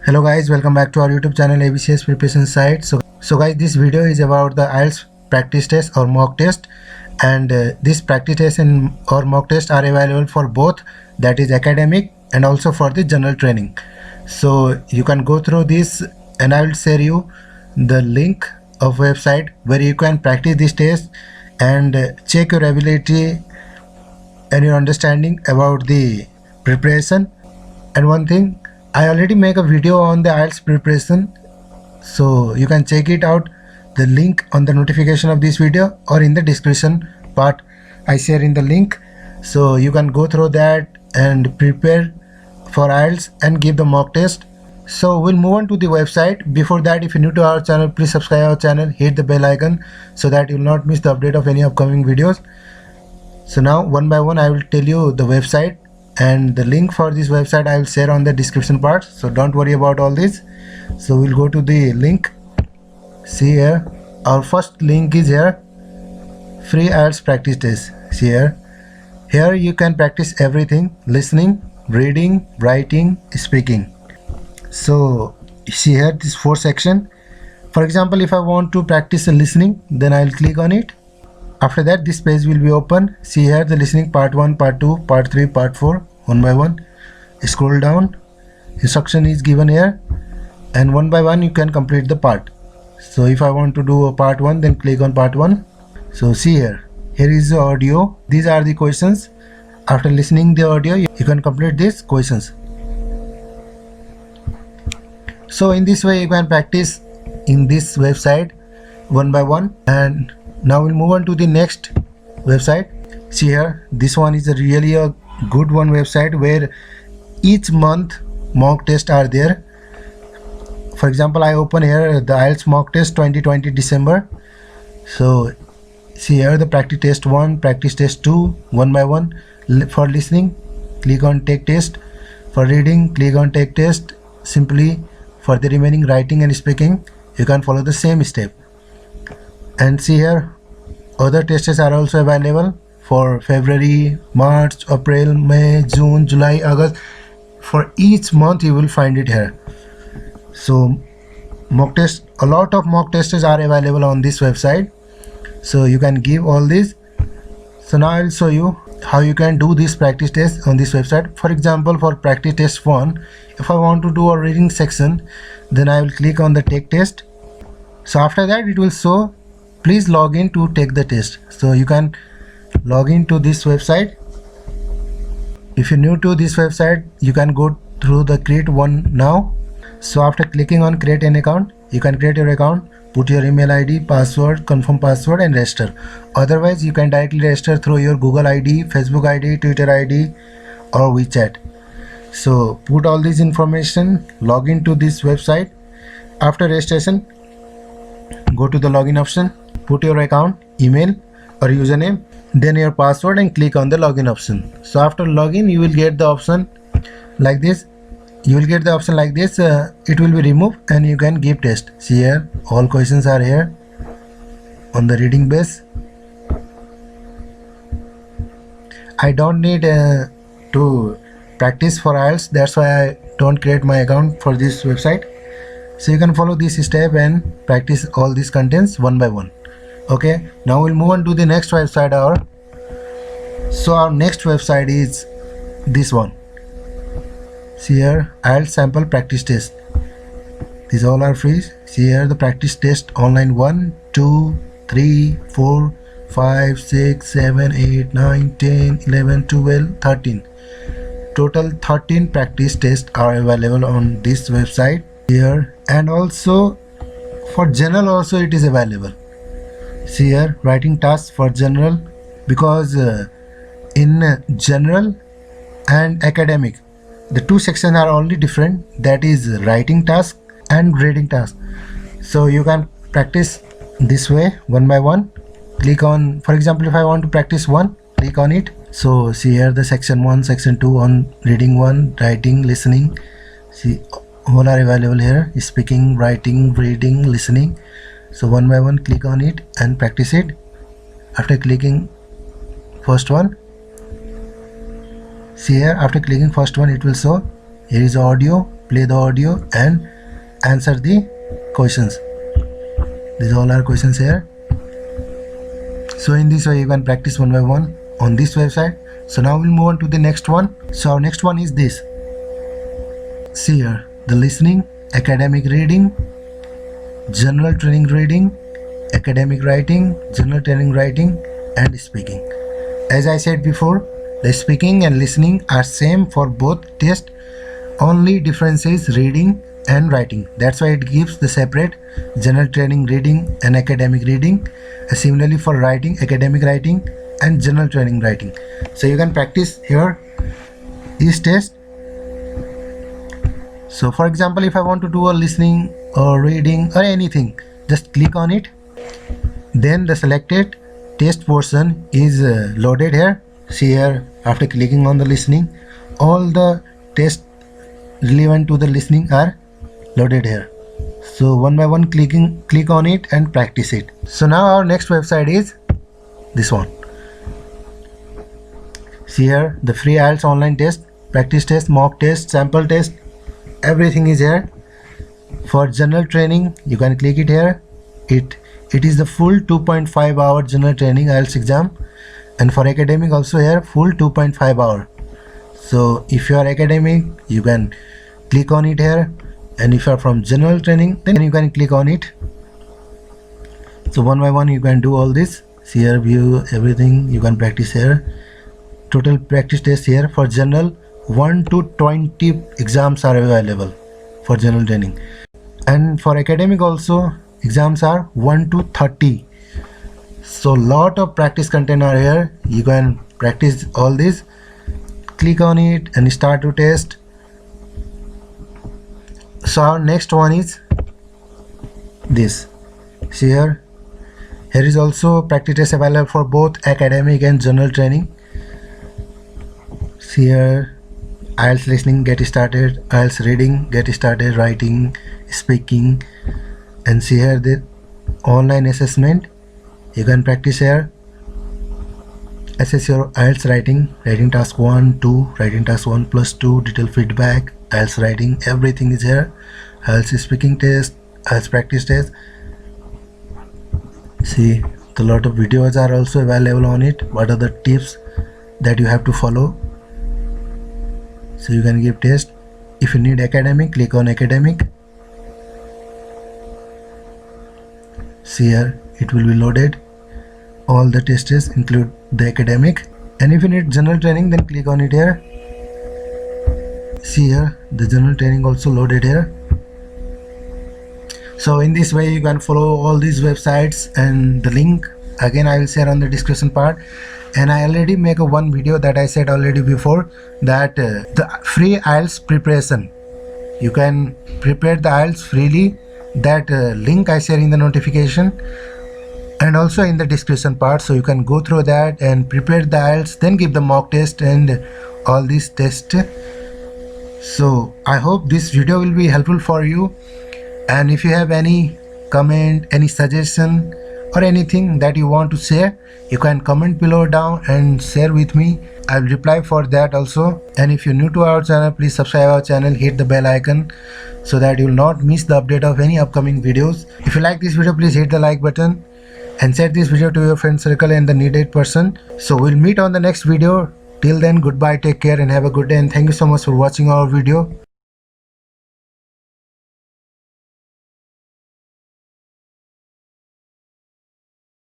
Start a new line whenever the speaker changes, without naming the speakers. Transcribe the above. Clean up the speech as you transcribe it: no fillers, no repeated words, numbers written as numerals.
Hello guys, welcome back to our YouTube channel ABCS Preparation Site. So guys, this video is about the IELTS practice test or mock test, and this practice test and or mock test are available for both, that is academic and also for the general training. So you can go through this and I will share you the link of website where you can practice this test and check your ability and your understanding about the preparation. And one thing, I already make a video on the IELTS preparation, so you can check it out. The link on the notification of this video or in the description part, I share in the link, so you can go through that and prepare for IELTS and give the mock test. So we'll move on to the website. Before that, if you're new to our channel, please subscribe our channel, hit the bell icon so that you'll not miss the update of any upcoming videos. So now one by one I will tell you the website, and the link for this website I will share on the description part, so don't worry about all this. So we'll go to the link. See here, our first link is here, free IELTS practice test. See here you can practice everything: listening, reading, writing, speaking. So see here, this 4 section. For example, if I want to practice listening, then I'll click on it. After that, this page will be open. See here, the listening part 1, part 2, part 3, part 4, one by one. Scroll down, instruction is given here, and one by one you can complete the part. So if I want to do a part 1, then click on part 1. So see here is the audio. These are the questions. After listening the audio, you can complete these questions. So in this way you can practice in this website one by one. And now we'll move on to the next website. See here, this one is really a good one website where each month mock tests are there. For example, I open here the IELTS mock test 2020 December. So see here, the practice test 1, practice test 2, one by one. For listening, click on take test. For reading, click on take test. Simply for the remaining writing and speaking, you can follow the same step. And see here, other tests are also available for February, March, April, May, June, July, August. For each month you will find it here. So mock test, a lot of mock tests are available on this website, so you can give all this. So now I'll show you how you can do this practice test on this website. For example, for practice test 1, if I want to do a reading section, then I will click on the take test. So after that it will show please log in to take the test. So you can log into this website. If you're new to this website, you can go through the create one now. So after clicking on create an account, you can create your account, put your email ID, password, confirm password and register. Otherwise you can directly register through your Google ID, Facebook ID, Twitter ID or WeChat. So put all this information, log into this website. After registration, go to the login option, put your account, email or username, then your password and click on the login option. So after login, you will get the option like this. It will be removed and you can give test. See here, all questions are here on the reading base. I don't need to practice for IELTS, that's why I don't create my account for this website. So you can follow this step and practice all these contents one by one. Okay, now we'll move on to the next website. Our next website is this one. See here, IELTS sample practice test. These all are free. See here, the practice test online 1, 2, 3, 4, 5, 6, 7, 8, 9, 10, 11, 12, 13. Total 13 practice tests are available on this website here. And also for general also it is available. See here, writing tasks for general, because in general and academic, the 2 sections are only different, that is writing task and reading task. So you can practice this way one by one. Click on, for example, if I want to practice 1, click on it. So see here, the section 1, section 2 on reading 1, writing, listening. See, all are available here: speaking, writing, reading, listening. So one by one click on it and practice it. After clicking first one, see here, after clicking first one, it will show here is audio, play the audio and answer the questions. These all are questions here. So in this way you can practice one by one on this website. So now we'll move on to the next one. So our next one is this. See here, the listening, academic reading, general training reading, academic writing, general training writing, and speaking. As I said before, the speaking and listening are same for both tests. Only difference is reading and writing. That's why it gives the separate general training reading and academic reading. Similarly for writing, academic writing and general training writing. So you can practice here each test. So for example, if I want to do a listening or reading or anything, just click on it. Then the selected test portion is loaded here. See here, after clicking on the listening, all the tests relevant to the listening are loaded here. So one by one click on it and practice it. So now our next website is this one. See here, the free IELTS online test, practice test, mock test, sample test, everything is here. For general training, you can click it here. It is the full 2.5 hour general training IELTS exam, and for academic also here full 2.5 hour. So if you are academic, you can click on it here, and if you are from general training, then you can click on it. So one by one you can do all this. See here, view everything, you can practice here. Total practice test here for general 1 to 20 exams are available for general training, and for academic also exams are 1 to 30. So lot of practice content are here. You can practice all this. Click on it and start to test. So our next one is this. See here, here is also practice test available for both academic and general training. See here, IELTS listening, get started, IELTS reading, get started, writing, speaking, and see here the online assessment. You can practice here. Assess your IELTS writing task 1, 2, writing task 1 plus 2, detailed feedback, IELTS writing, everything is here. IELTS speaking test, IELTS practice test. See, a lot of videos are also available on it. What are the tips that you have to follow? So you can give test. If you need academic, click on academic. See here, it will be loaded. All the tests include the academic. And if you need general training, then click on it here. See here, the general training also loaded here. So in this way you can follow all these websites, and the link again I will share on the description part. And I already make a one video that I said already before, that the free IELTS preparation, you can prepare the IELTS freely. That link I share in the notification and also in the description part, so you can go through that and prepare the IELTS, then give the mock test and all these tests. So I hope this video will be helpful for you, and if you have any comment, any suggestion or anything that you want to share, you can comment below down and share with me. I will reply for that also. And if you're new to our channel, please subscribe our channel, hit the bell icon so that you will not miss the update of any upcoming videos. If you like this video, please hit the like button and share this video to your friend circle and the needed person. So we'll meet on the next video. Till then, goodbye, take care and have a good day, and thank you so much for watching our video.